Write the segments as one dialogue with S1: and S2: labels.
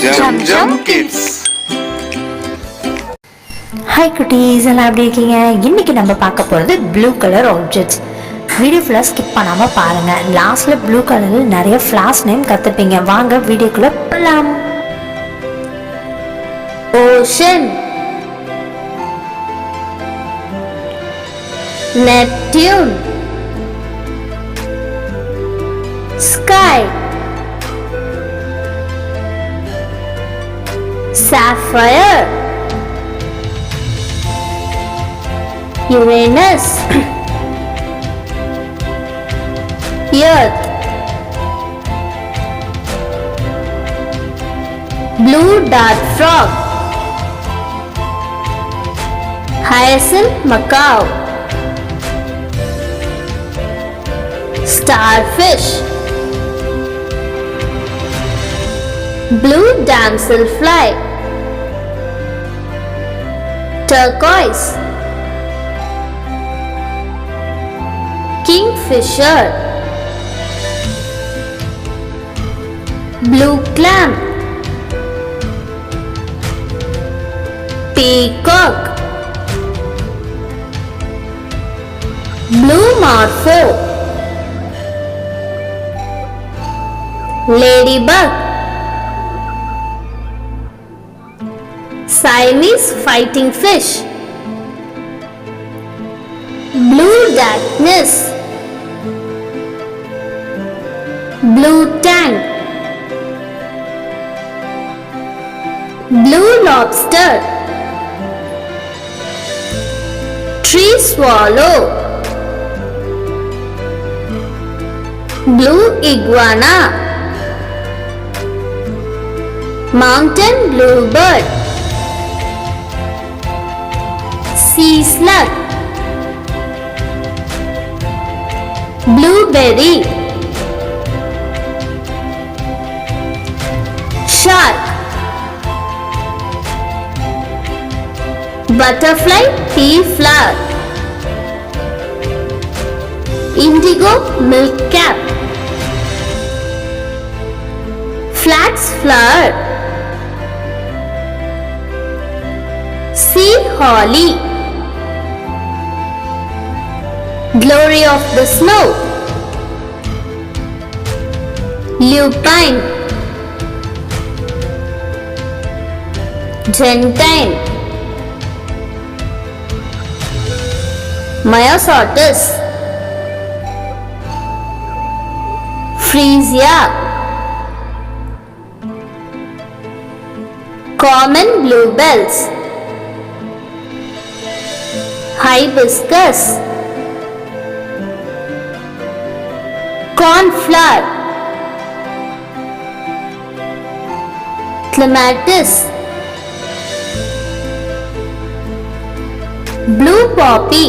S1: Jum Kids.
S2: Hi cuties, எல்லாம் எப்படி இருக்கீங்க? இன்னைக்கு நம்ம பார்க்க போறது blue color objects. வீடியோ ஃபுல்லா ஸ்கிப் பண்ணாம பாருங்க. லாஸ்ட்ல blue கலர்ல நிறைய ஃபிளாஷ் நேம் கத்துப்பீங்க. வாங்க வீடியோக்குள்ள போலாம்.
S3: Ocean, Neptune, Sky, Sapphire, Uranus, Earth, Blue dart frog, Hyacinth macaw, Starfish, Blue damselfly, Turquoise, Kingfisher, Blue clam, Peacock, Blue morpho, Ladybug, Siamese fighting fish, Blue darkness, Blue tang, Blue lobster, Tree swallow, Blue iguana, Mountain bluebird, Sea slug, Blueberry, Shark, Butterfly pea flower, Indigo milk cap, Flax flower, Sea holly, Glory of the snow, Lupine, Gentian, Myosotis, Freesia, Common bluebells, Hibiscus, Cornflower, Clematis, Blue poppy,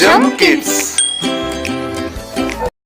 S1: Jum Kids.